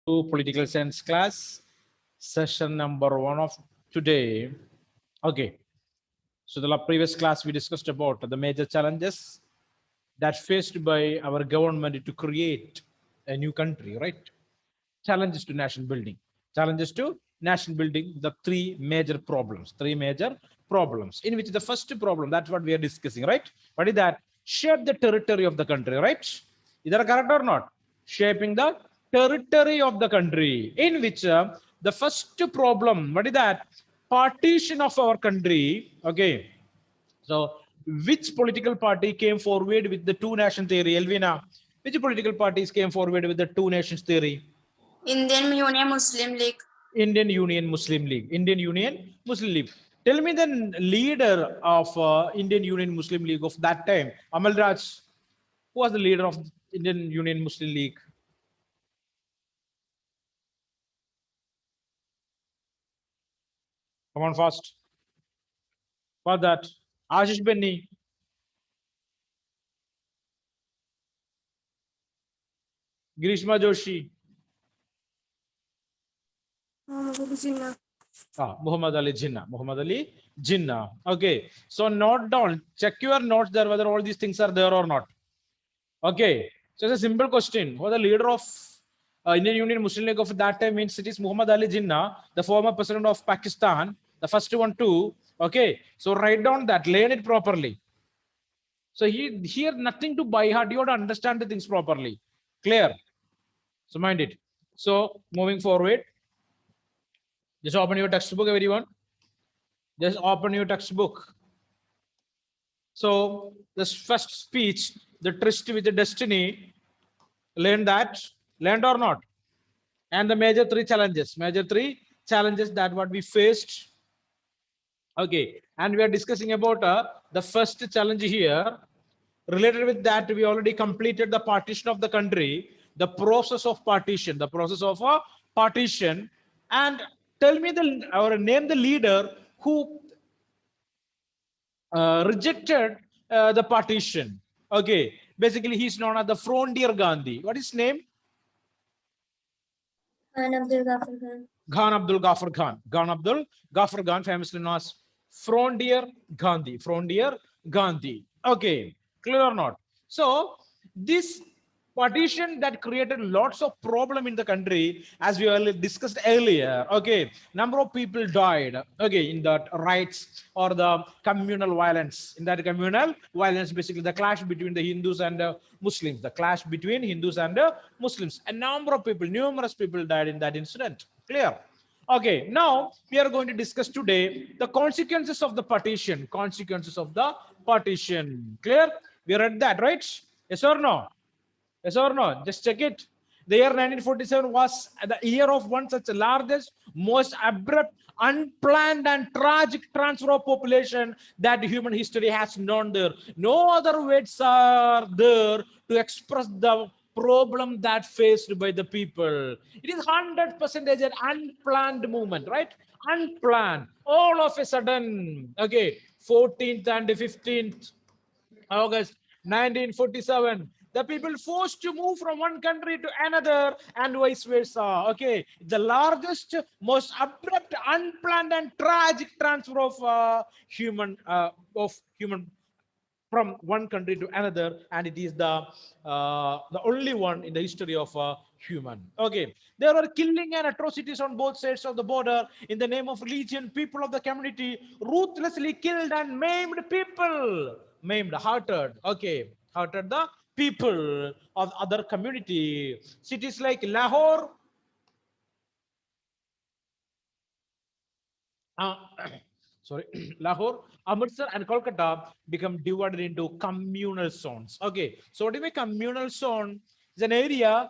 Political science class, session number 1 of today. Okay, so the previous class we discussed about the major challenges that faced by our government to create a new country, right? Challenges to nation building. Challenges to nation building, the three major problems. In which the first problem, that's what we are discussing, right? What is that? Shape the territory of the country, right? Is that correct or not? Shaping the territory of the country, in which the first problem, what is that? Partition of our country. Okay, so which political party came forward with the two nation theory? Elvina, which political parties came forward with the two nations theory? Indian Union Muslim League. Indian Union Muslim League. Indian Union Muslim League. Tell me the leader of Indian Union Muslim League of that time. Amal Raj, who was the leader of Indian Union Muslim League? Come on fast. For that, Ashish Benny. Grishma Joshi. Muhammad Ali Jinnah. Muhammad Ali Jinnah. Okay. So note down. Check your notes there whether all these things are there or not. Okay. So it's a simple question. Who was the leader of Indian Union Muslim League of that time? Means it is Muhammad Ali Jinnah, the former president of Pakistan. The first one too. Okay. So write down that. Learn it properly. So here nothing to by heart. You have to understand the things properly. Clear? So mind it. So moving forward. Just open your textbook, everyone. Just open your textbook. So this first speech, the tryst with the destiny, learn that, learned or not? And the major three challenges that what we faced. Okay, and we are discussing about the first challenge here. Related with that, we already completed the partition of the country, the process of partition, and tell me or name the leader who rejected the partition. Okay, basically he's known as the Frontier Gandhi. What is his name? Khan Abdul Ghaffar Khan. Khan Abdul Ghaffar Khan. Khan Abdul Ghaffar Khan, famously known as Frontier Gandhi. Frontier Gandhi. Okay, clear or not? So this partition that created lots of problem in the country, as we discussed earlier. Okay, number of people died. Okay, in that riots or the communal violence. In that communal violence, basically the clash between the Hindus and Muslims. The clash between Hindus and Muslims. A number of people, numerous people died in that incident. Clear? Okay, now we are going to discuss today the consequences of the partition. Consequences of the partition. Clear? We read that, right? Yes or no? Yes or no? Just check it. The year 1947 was the year of one such largest, most abrupt, unplanned, and tragic transfer of population that human history has known there. No other words are there to express the problem that faced by the people. It is 100% an unplanned movement, right? Unplanned. All of a sudden, okay, 14th and 15th August 1947, the people forced to move from one country to another and vice versa. Okay, the largest, most abrupt, unplanned, and tragic transfer of human from one country to another, and it is the only one in the history of human. Okay, there were killing and atrocities on both sides of the border in the name of religion. People of the community ruthlessly killed and maimed people, hurted. Okay, hurted the people of other community. Cities like Lahore, sorry, Lahore, Amritsar, and Kolkata become divided into communal zones. Okay, so what is a communal zone? Is an area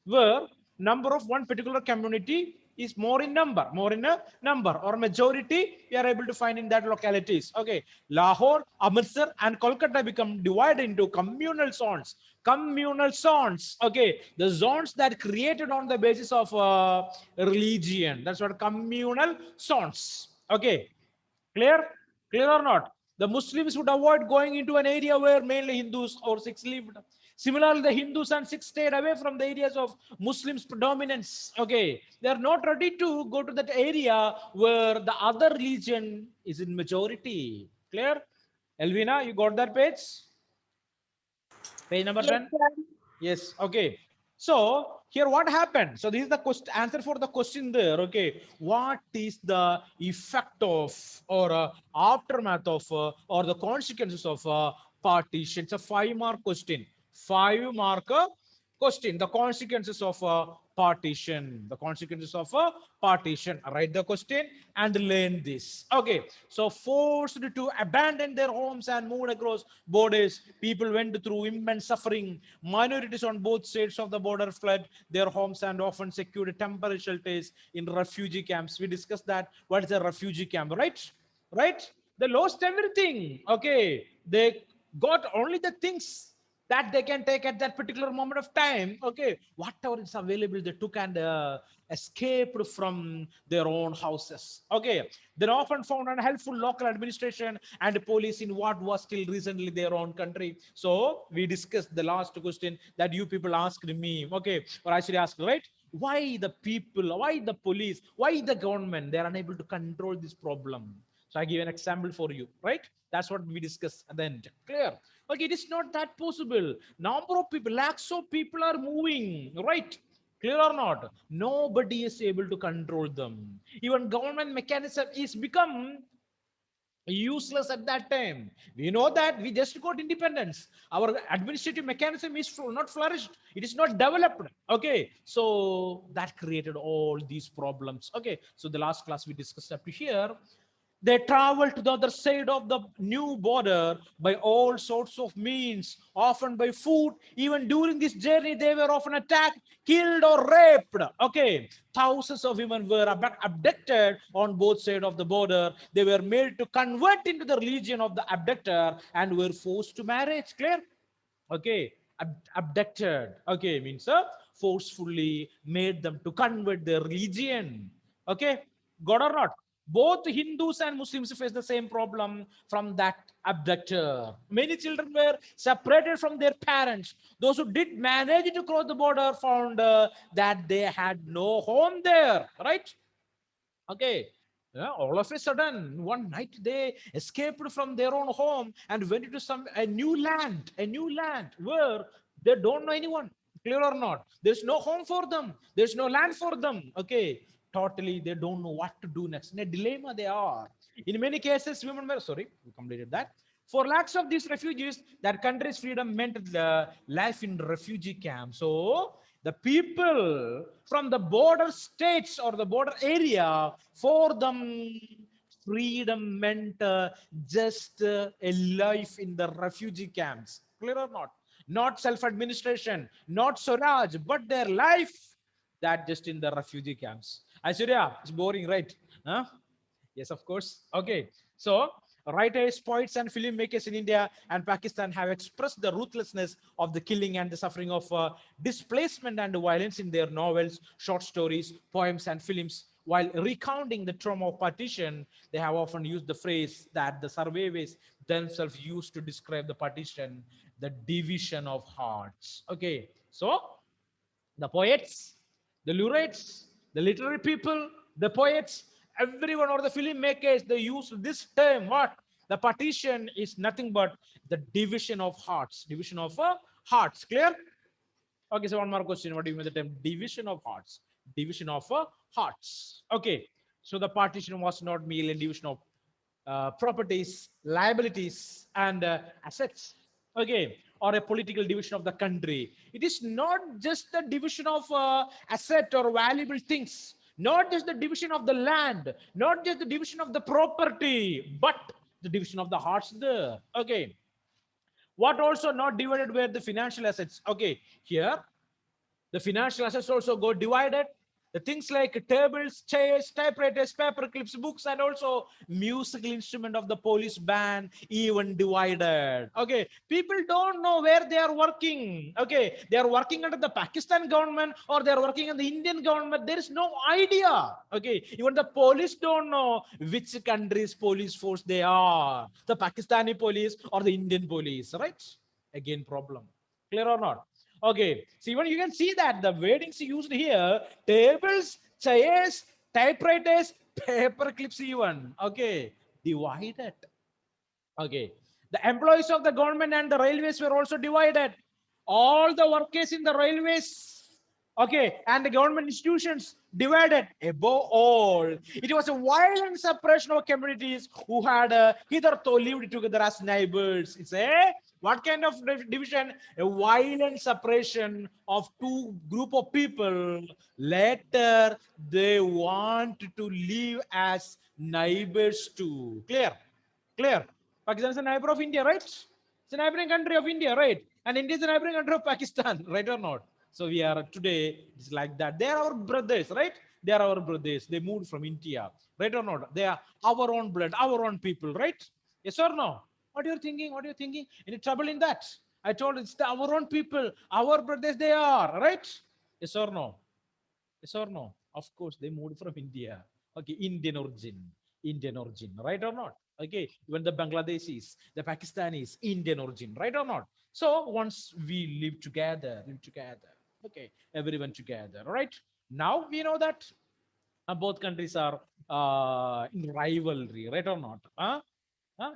where number of one particular community is more in number, or majority we are able to find in that localities. Okay, Lahore, Amritsar, and Kolkata become divided into communal zones. Communal zones. Okay, the zones that created on the basis of religion. That's what communal zones. Okay, clear? Clear or not? The Muslims would avoid going into an area where mainly Hindus or Sikhs lived. Similarly, the Hindus and Sikhs stayed away from the areas of Muslims' predominance. Okay, they are not ready to go to that area where the other religion is in majority. Clear? Elvina, you got that page? Page number Yes, 10? sir. Yes, okay. So here what happened? So this is the question, answer for the question there. Okay, what is the effect of or aftermath of or the consequences of partition? It's a 5-mark question. 5-mark question. The consequences of partition. The consequences of partition. Write the question and learn this. Okay, so forced to abandon their homes and move across borders, people went through immense suffering. Minorities on both sides of the border fled their homes and often secured temporary shelters in refugee camps. We discussed that. What is a refugee camp, right? Right? They lost everything. Okay, they got only the things that they can take at that particular moment of time. Okay, whatever is available, they took and escaped from their own houses. Okay, they often found unhelpful local administration and police in what was still recently their own country. So we discussed the last question that you people asked me. Okay, or I should ask, right? Why the people, why the police, why the government, they are unable to control this problem? So I give an example for you, right? That's what we discussed at the end. Clear? Okay, it is not that possible. Number of people, lakhs of people are moving, right? Clear or not? Nobody is able to control them. Even government mechanism is become useless at that time. We know that we just got independence. Our administrative mechanism is not flourished. It is not developed. Okay, so that created all these problems. Okay, so the last class we discussed up to here. They traveled to the other side of the new border by all sorts of means, often by foot. Even during this journey, they were often attacked, killed, or raped. Okay, thousands of women were abducted on both sides of the border. They were made to convert into the religion of the abductor and were forced to marriage. Clear? Okay, abducted. Okay, means forcefully made them to convert their religion. Okay, got or not? Both Hindus and Muslims face the same problem from that abductor. Many children were separated from their parents. Those who did manage to cross the border found that they had no home there, right? Okay. Yeah, all of a sudden, one night they escaped from their own home and went to a new land where they don't know anyone. Clear or not? There's no home for them. There's no land for them. Okay, totally, they don't know what to do next. In a dilemma, they are. In many cases, women were sorry, we completed that. For lakhs of these refugees, their country's freedom meant the life in refugee camps. So the people from the border states or the border area, for them, freedom meant just a life in the refugee camps. Clear or not? Not self-administration, not Swaraj, but their life that just in the refugee camps. Aishwarya, it's boring, right? Huh? Yes, of course. Okay. So writers, poets, and filmmakers in India and Pakistan have expressed the ruthlessness of the killing and the suffering of displacement and violence in their novels, short stories, poems, and films. While recounting the trauma of partition, they have often used the phrase that the survivors themselves used to describe the partition, the division of hearts. Okay. So the poets, the laureates, the literary people, the poets, everyone or the filmmakers, they use this term. What? The partition is nothing but the division of hearts. Division of hearts. Clear? Okay, so one more question. What do you mean the term division of hearts? Division of hearts. Okay, so the partition was not merely a division of properties, liabilities, and assets. Okay, or a political division of the country. It is not just the division of asset or valuable things, not just the division of the land, not just the division of the property, but the division of the hearts there. Okay, what also not divided were the financial assets. Okay, here the financial assets also go divided. The things like tables, chairs, typewriters, paper clips, books, and also musical instrument of the police band even divided. Okay, people don't know where they are working. Okay, they are working under the Pakistan government or they are working in the Indian government. There is no idea. Okay, even the police don't know which country's police force they are, the Pakistani police or the Indian police. Right? Again, problem. Clear or not? Okay. So even you can see that the wordings used here: tables, chairs, typewriters, paper clips, even. Okay. Divided. Okay. The employees of the government and the railways were also divided. All the workers in the railways, okay, and the government institutions divided. Above all, it was a violent separation of communities who had hitherto lived together as neighbors. It's a what kind of division? A violent separation of two group of people. Later, they want to live as neighbors too. Clear? Clear? Pakistan is a neighbor of India, right? It's a neighboring country of India, right? And India is a neighboring country of Pakistan, right or not? So we are today, it's like that. They are our brothers, right? They are our brothers. They moved from India, right or not? They are our own blood, our own people, right? Yes or no? What are you thinking? What are you thinking? Any trouble in that? I told it's our own people, our brothers they are, right? Yes or no? Yes or no? Of course, they moved from India. Okay, Indian origin. Indian origin, right or not? Okay, even the Bangladeshis, the Pakistanis, Indian origin, right or not? So once we live together, okay, everyone together, right? Now we know that both countries are in rivalry, right or not?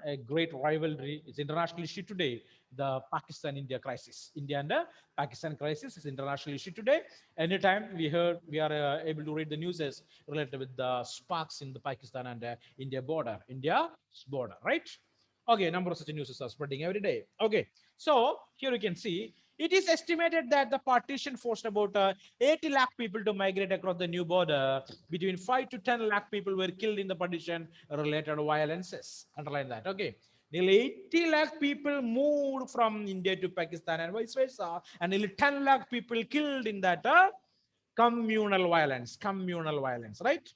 A great rivalry is international issue today. The Pakistan-India crisis, India and Pakistan crisis is international issue today. Anytime we are able to read the news as related with the sparks in the Pakistan and India border, right? Okay, number of such news are spreading every day. Okay, so here you can see it is estimated that the partition forced about 80 lakh people to migrate across the new border. Between 5 to 10 lakh people were killed in the partition related violences. Underline that. Okay. Nearly 80 lakh people moved from India to Pakistan and vice versa. And nearly 10 lakh people killed in that communal violence. Communal violence, right?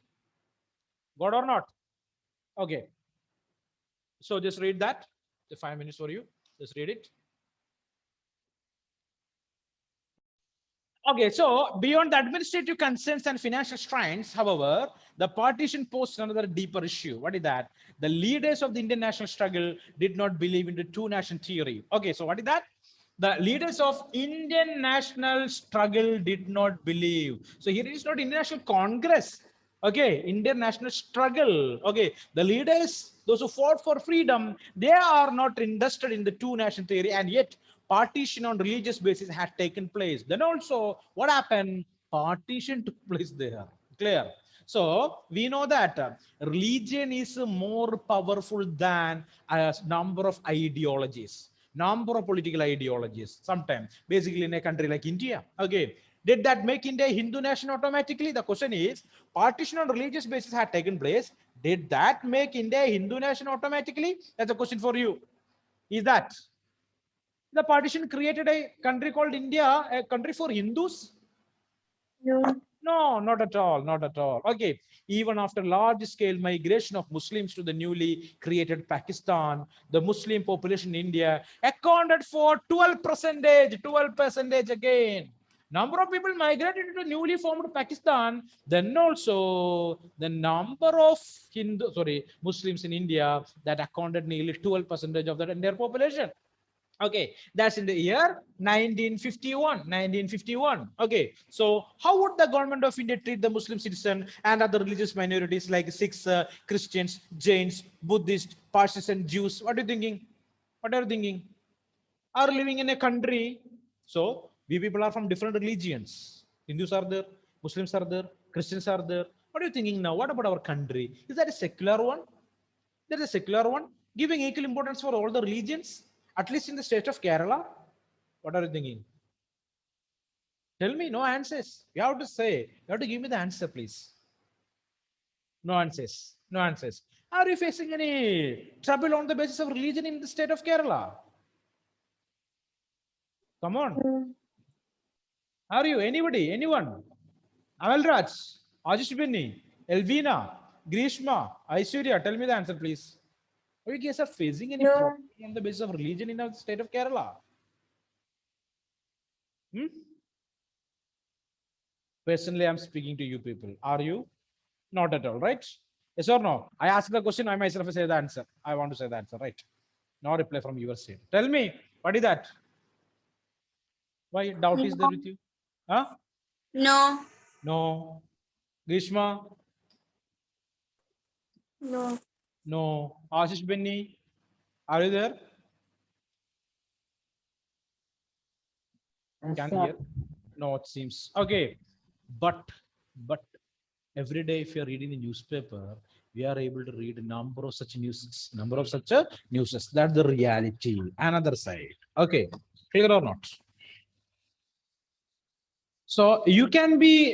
Got or not? Okay. So just read that. The 5 minutes for you. Just read it. Okay, so beyond the administrative concerns and financial strains, however, the partition posed another deeper issue. What is that? The leaders of the Indian national struggle did not believe in the two-nation theory. Okay, so what is that? The leaders of Indian national struggle did not believe. So here it is not International Congress. Okay, Indian national struggle. Okay, the leaders, those who fought for freedom, they are not interested in the two-nation theory, and yet partition on religious basis had taken place. Then also, what happened? Partition took place there. Clear? So we know that religion is more powerful than a number of ideologies, number of political ideologies. Sometimes, basically, in a country like India. Okay, did that make India a Hindu nation automatically? The question is, partition on religious basis had taken place. Did that make India a Hindu nation automatically? That's a question for you. Is that the partition created a country called India, a country for Hindus? No. No, not at all, not at all. Okay, even after large scale migration of Muslims to the newly created Pakistan, the Muslim population in India accounted for 12% again. Number of people migrated to newly formed Pakistan, then also the number of Muslims in India that accounted nearly 12% of the entire population. Okay, that's in the year 1951. Okay, so how would the government of India treat the Muslim citizen and other religious minorities like Sikhs, Christians, Jains, Buddhists, Parsis, and Jews? What are you thinking? What are you thinking? Are living in a country, so we people are from different religions. Hindus are there, Muslims are there, Christians are there. What are you thinking now? What about our country? Is that a secular one? There is a secular one, giving equal importance for all the religions, at least in the state of Kerala. What are you thinking? Tell me, no answers. You have to say, you have to give me the answer, please. No answers. No answers. Are you facing any trouble on the basis of religion in the state of Kerala? Come on. No. Are you? Anybody? Anyone? Amalraj, Ajish Binni, Elvina, Grishma, Aishwarya, tell me the answer, please. Are you guys are facing any No. problem on the basis of religion in the state of Kerala? Hmm? Personally, I'm speaking to you people. Are you? Not at all, right? Yes or no? I ask the question, I myself say the answer. I want to say the answer, right? No reply from your side. Tell me, what is that? Why doubt is there with you? Huh? No. No. Grishma? No. No. Ashish Benny? Are you there? Can you hear? No, it seems. Okay. But every day if you're reading the newspaper, we are able to read a number of such news, news. That's the reality. Another side. Okay. Clear or not? So you can be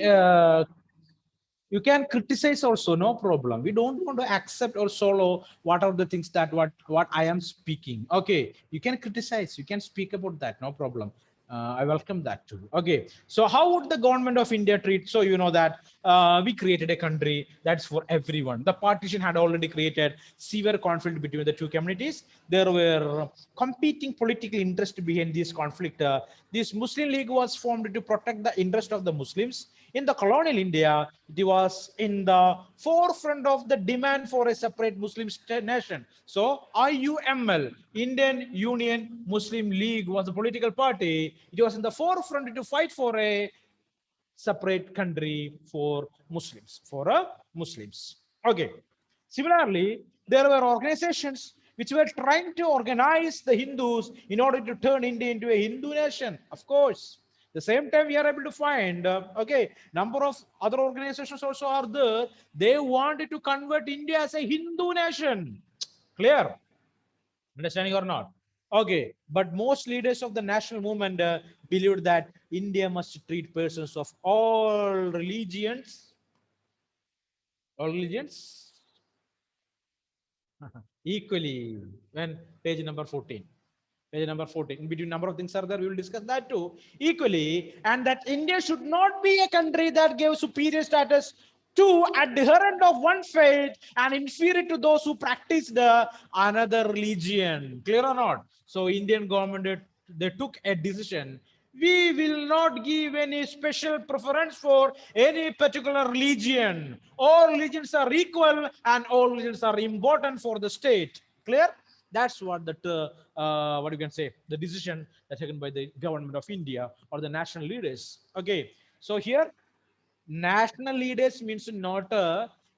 you can criticize also, no problem. We don't want to accept or follow what are the things that what I am speaking. Okay, you can criticize, you can speak about that, no problem. I welcome that too. Okay, so how would the government of India treat? So you know that we created a country that's for everyone. The partition had already created severe conflict between the two communities. There were competing political interests behind this conflict. This Muslim League was formed to protect the interest of the Muslims. In the colonial India, it was in the forefront of the demand for a separate Muslim nation. So IUML, Indian Union Muslim League, was a political party. It was in the forefront to fight for a separate country for Muslims, Muslims. Okay. Similarly, there were organizations which were trying to organize the Hindus in order to turn India into a Hindu nation. Of course, the same time we are able to find okay, number of other organizations also are there. They wanted to convert India as a Hindu nation. Clear? Understanding or not? Okay, but most leaders of the national movement believed that India must treat persons of all religions equally. When page number 14. Page number 14. In between number of things are there, we will discuss that too. Equally, and that India should not be a country that gave superior status to adherent of one faith and inferior to those who practice the another religion. Clear or not? So Indian government, they took a decision. We will not give any special preference for any particular religion. All religions are equal and all religions are important for the state. Clear? That's what what you can say, the decision that's taken by the government of India or the national leaders. Okay, so here national leaders means not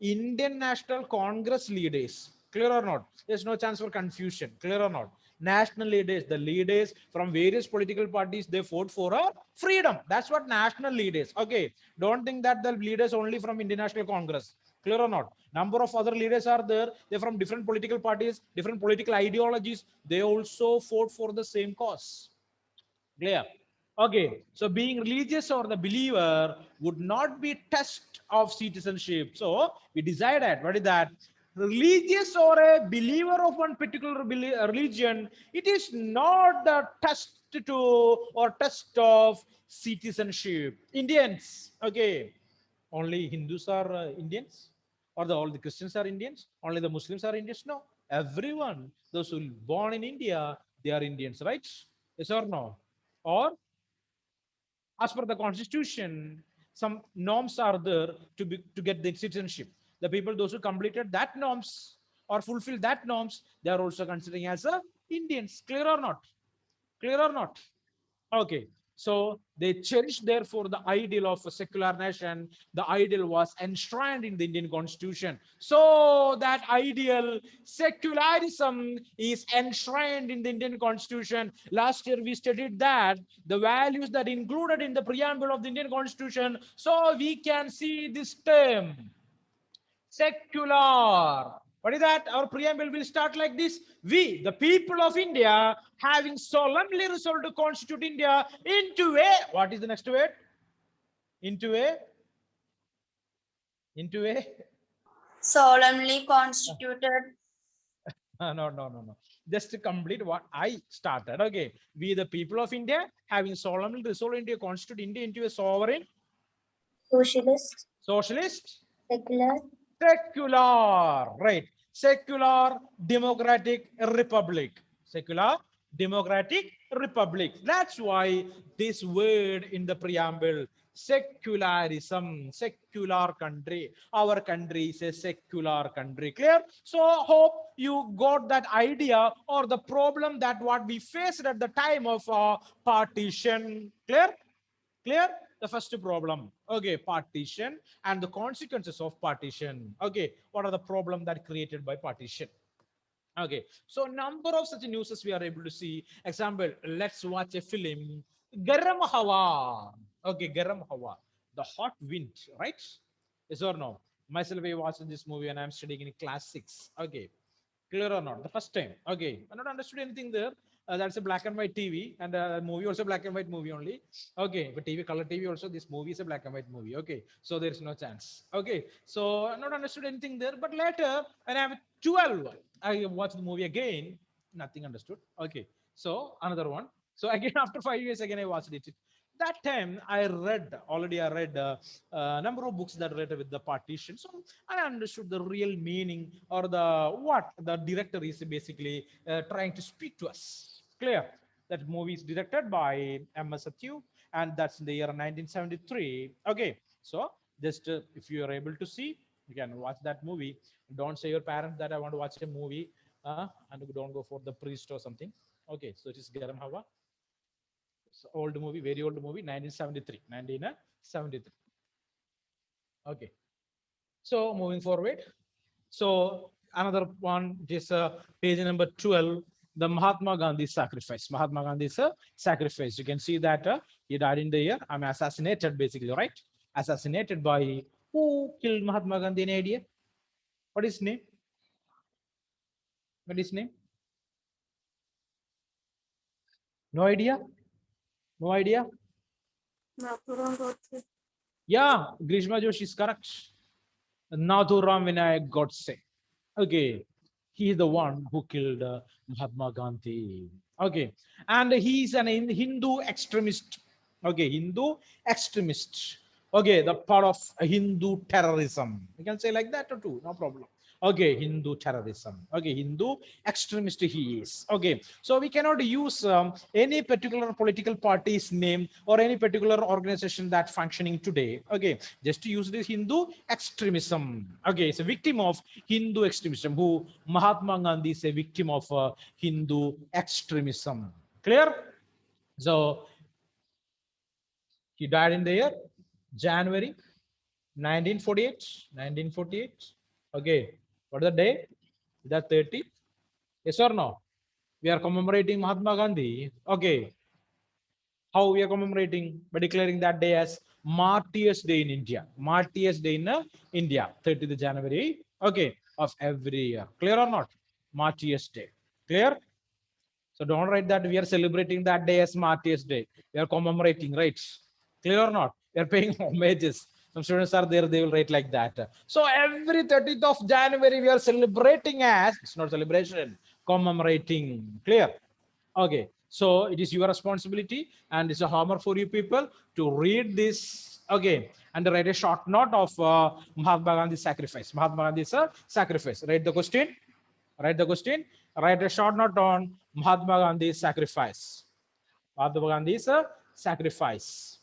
Indian National Congress leaders. Clear or not? There's no chance for confusion. Clear or not? National leaders, the leaders from various political parties, they fought for a freedom. That's what national leaders. Okay, don't think that the leaders only from Indian National Congress. Clear or not? Number of other leaders are there. They're from different political parties, different political ideologies. They also fought for the same cause. Clear? Okay, so being religious or the believer would not be test of citizenship. So we decided, what is that? Religious or a believer of one particular religion, it is not the test to or test of citizenship. Indians, okay, only Hindus are Indians, or all the Christians are Indians, only the Muslims are Indians. No, everyone, those who are born in India, they are Indians, right? Yes or no? Or as per the constitution, some norms are there to get the citizenship. The people, those who completed that norms or fulfill that norms, they are also considering as a Indians. Clear or not? Clear or not? Okay, so they cherished therefore the ideal of a secular nation. The ideal was enshrined in the Indian constitution. So that ideal secularism is enshrined in the Indian constitution. Last year we studied that the values that included in the preamble of the Indian constitution. So we can see this term secular. What is that? Our preamble will start like this. We, the people of India, having solemnly resolved to constitute India into a, what is the next word? Into a, Solemnly constituted. no. Just to complete what I started. Okay. We, the people of India, having solemnly resolved to constitute India into a sovereign, Socialist. socialist, Secular. secular, right? Secular democratic republic. Secular democratic republic. That's why this word in the preamble, Secularism, secular country. Our country is a secular country. Clear? So hope you got that idea or the problem that what we faced at the time of partition. Clear? Clear? The first problem. Okay, partition and the consequences of partition. Okay, what are the problem that created by partition? Okay, so number of such newses we are able to see. Example, let's watch a film. Garam Hawa. Okay, Garam Hawa. The hot wind, right? Yes or no? Myself, I watched this movie and I'm studying in class 6. Okay, clear or not? The first time. Okay, I not understood anything there. That's a black and white TV and movie also black and white movie only. Okay, but TV, color TV also, this movie is a black and white movie. Okay, so there's no chance. Okay, so I not understood anything there. But later, when I'm 12, I watched the movie again. Nothing understood. Okay, so another one. So again, after 5 years, again I watched it. That time I read already. I read a number of books that related with the partition. So I understood the real meaning or the what the director is basically trying to speak to us. Clear? That movie is directed by M.S. Satyu, and that's in the year 1973. Okay, so just if you are able to see, you can watch that movie. Don't say your parents that I want to watch a movie and don't go for the priest or something. Okay, so it is Garam Hawa. It's old movie, very old movie, 1973. 1973. Okay. So moving forward. So another one is page number 12, the Mahatma Gandhi sacrifice. Mahatma Gandhi's sacrifice. You can see that he died in the year. I'm assassinated basically, right? Assassinated by who killed Mahatma Gandhi? Any idea? What is his name? What is his name? No idea? No idea? Yeah, Grishma Joshi is correct. Nathuram Vinayak Godse. Okay, he is the one who killed Mahatma Gandhi. Okay, and he's an Hindu extremist. Okay, Hindu extremist. Okay, the part of Hindu terrorism. You can say like that or too, no problem. Okay, Hindu terrorism. Okay, Hindu extremist he is. Okay, so we cannot use any particular political party's name or any particular organization that functioning today. Okay, just to use this Hindu extremism. Okay, it's a victim of Hindu extremism. Who Mahatma Gandhi is a victim of Hindu extremism. Clear? So he died in the year January 1948. 1948. Okay, what is the day? Is that 30? Yes or no? We are commemorating Mahatma Gandhi. Okay. How we are commemorating? By declaring that day as Martyrs Day in India. Martyrs Day in India, 30th January. Okay, of every year. Clear or not? Martyrs Day. Clear? So don't write that we are celebrating that day as Martyrs Day. We are commemorating, right? Clear or not? We are paying homages. Some students are there, they will write like that. So every 30th of January, we are celebrating as, it's not celebration, commemorating. Clear? Okay. So it is your responsibility and it's a homework for you people to read this. Okay. And write a short note of Mahatma Gandhi's sacrifice. Mahatma Gandhi's sacrifice. Write the question. Write the question. Write a short note on Mahatma Gandhi's sacrifice. Mahatma Gandhi's sacrifice.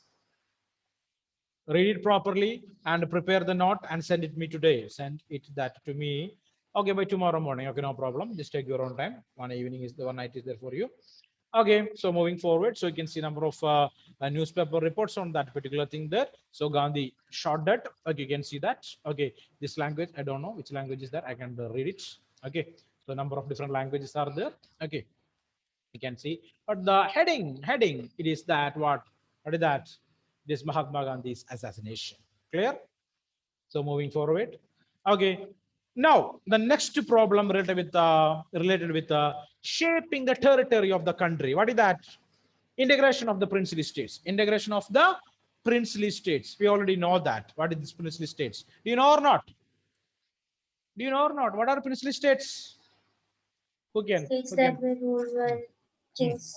Read it properly and prepare the note and send it me today. Send it that to me. Okay, by tomorrow morning. Okay, no problem. Just take your own time. One evening is the one night is there for you. Okay, so moving forward, so you can see number of newspaper reports on that particular thing there. So Gandhi shot that. Okay, you can see that. Okay, this language, I don't know which language is that. I can read it. Okay, so number of different languages are there. Okay, you can see. But the heading, it is that what is that? This Mahatma Gandhi's assassination. Clear? So moving forward. Okay. Now the next problem related with shaping the territory of the country. What is that? Integration of the princely states. Integration of the princely states. We already know that. What is this princely states? Do you know or not? Do you know or not? What are princely states? Who can? States Who that can? were ruled by kings.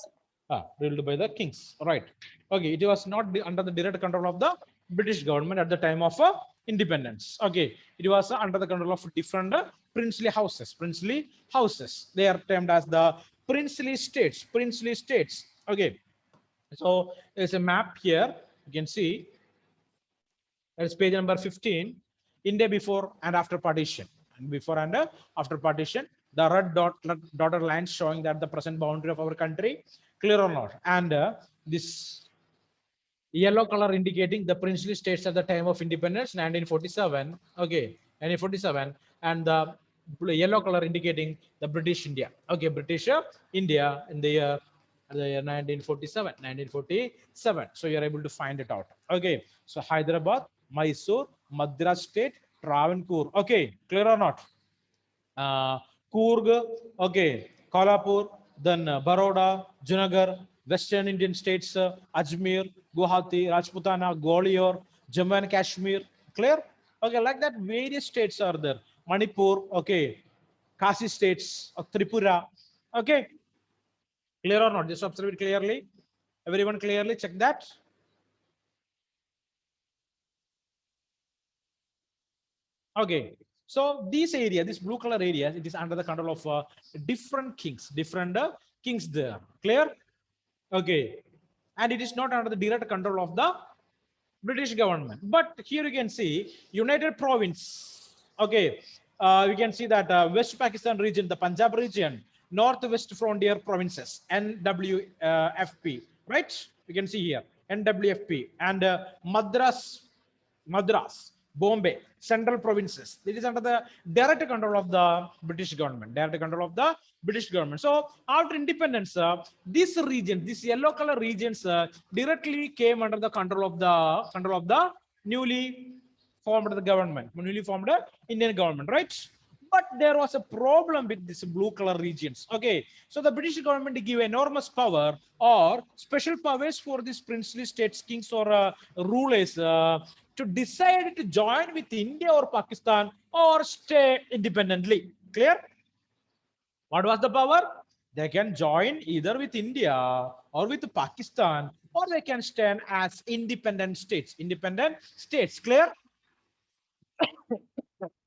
Ruled by the kings. Right. Okay. It was not under the direct control of the British government at the time of independence. Okay. It was under the control of different princely houses. Princely houses. They are termed as the princely states. Princely states. Okay. So there's a map here. You can see That's page number 15. India before and after partition. And before and after partition, the red dotted lines showing that the present boundary of our country, clear or not? And this yellow color indicating the princely states at the time of independence, 1947. Okay, 1947. And the yellow color indicating the British India. Okay, British India in the year 1947. 1947. So you're able to find it out. Okay, so Hyderabad, Mysore, Madras state, Travancore. Okay, clear or not? uh, Coorg, okay, Kolhapur, then Baroda, Junagadh, Western Indian states, Ajmer, Guwahati, Rajputana, Gwalior, Jammu and Kashmir. Clear? Okay, like that, various states are there. Manipur, okay, Kasi states, Tripura. Okay, clear or not? Just observe it clearly. Everyone clearly check that. Okay, so this area, this blue color area, it is under the control of different kings there. Clear? Okay, and it is not under the direct control of the British government. But here you can see United Province. Okay, you can see that West Pakistan region, the Punjab region, Northwest Frontier Provinces, NWFP, right? You can see here NWFP and Madras, Bombay, central provinces. It is under the direct control of the British government. Direct control of the British government. So after independence, this region, this yellow color regions, directly came under the control of the newly formed the government, newly formed Indian government, right? But there was a problem with this blue color regions. Okay, so the British government give enormous power or special powers for these princely states, kings or rulers to decide to join with India or Pakistan or stay independently. Clear? What was the power? They can join either with India or with Pakistan, or they can stand as independent states. Independent states. Clear?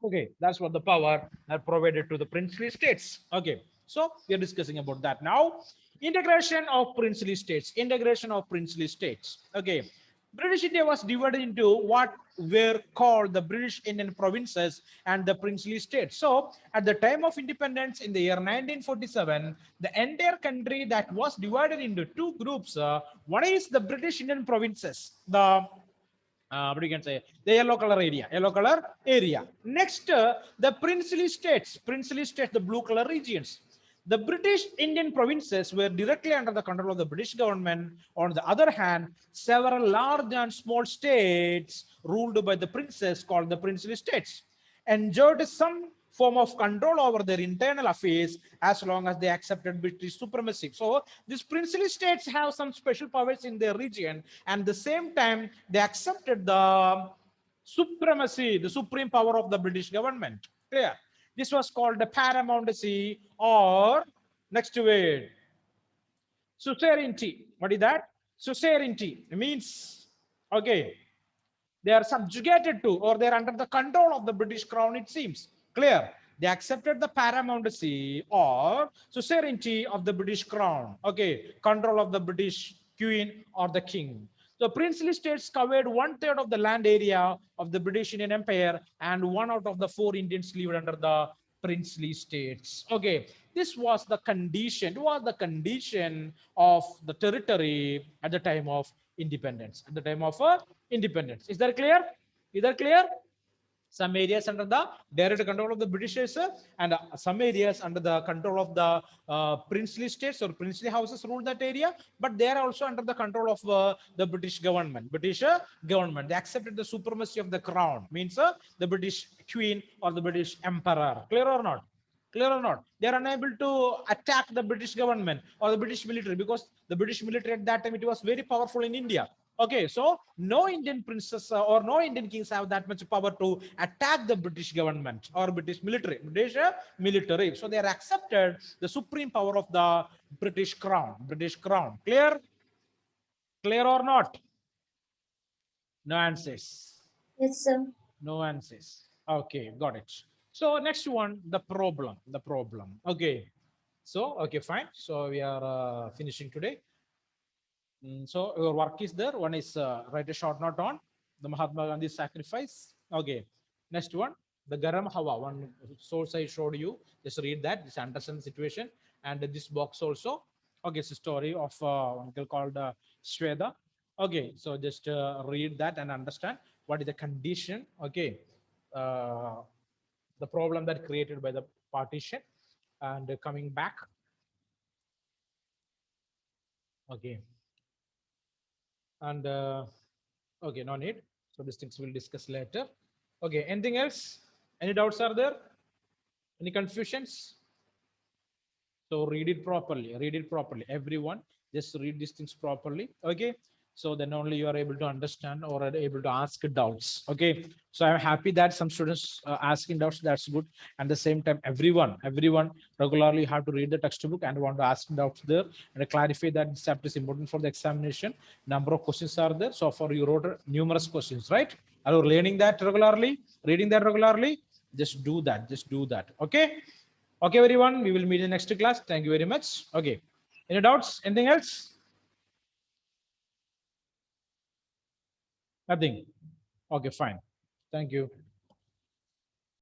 Okay, that's what the power that provided to the princely states. Okay, so we are discussing about that now. Integration of princely states. Integration of princely states. Okay, British India was divided into what were called the British Indian provinces and the princely states. So, at the time of independence in the year 1947, the entire country that was divided into two groups. One is the British Indian provinces, the what you can say, the yellow color area. Next, the princely states, the blue color regions. The British Indian provinces were directly under the control of the British government. On the other hand, several large and small states ruled by the princes called the princely states enjoyed some form of control over their internal affairs as long as they accepted British supremacy. So these princely states have some special powers in their region, and at the same time they accepted the supremacy, the supreme power of the British government. Clear? This was called the paramountcy, or next to it, suzerainty. What is that? Suzerainty means, okay, they are subjugated to, or they're under the control of the British crown, it seems. Clear? They accepted the paramountcy or suzerainty of the British crown. Okay, control of the British queen or the king. So princely states covered 1/3 of the land area of the British Indian Empire, and 1 out of the 4 Indians lived under the princely states. Okay, this was the condition. It was the condition of the territory at the time of independence. At the time of independence. Is that clear? Is that clear? Some areas under the direct control of the Britishers, and some areas under the control of the princely states or princely houses ruled that area, but they are also under the control of the British government. Government, they accepted the supremacy of the crown, means the British queen or the British emperor. Clear or not? Clear or not? They are unable to attack the British government or the British military, because the British military at that time, it was very powerful in India. Okay, so no Indian princess or no Indian kings have that much power to attack the British government or British military. Military. So they are accepted the supreme power of the British crown. British crown. Clear? Clear or not? No answers. Yes, sir. No answers. Okay, got it. So next one, the problem. The problem. Okay. So okay, fine. So we are finishing today. So your work is there. One is write a short note on the Mahatma Gandhi sacrifice. Okay, next one, the Garam Hawa. One source I showed you. Just read that. Just understand the situation. And this box also. Okay, it's a story of one girl called Shweta. Okay, so just read that and understand what is the condition. Okay, uh, the problem that created by the partition. And coming back. Okay, and okay, no need. So these things we'll discuss later. Okay, anything else? Any doubts are there? Any confusions? So read it properly. Read it properly. Everyone, just read these things properly. Okay. So then only you are able to understand or are able to ask doubts. Okay. So I'm happy that some students asking doubts. That's good. And the same time, everyone regularly have to read the textbook and want to ask doubts there and clarify that this chapter is important for the examination. Number of questions are there. So far you wrote numerous questions, right? Are you learning that regularly? Reading that regularly? Just do that. Just do that. Okay. Okay, everyone, we will meet in the next class. Thank you very much. Okay. Any doubts? Anything else? Nothing. Okay, fine. Thank you.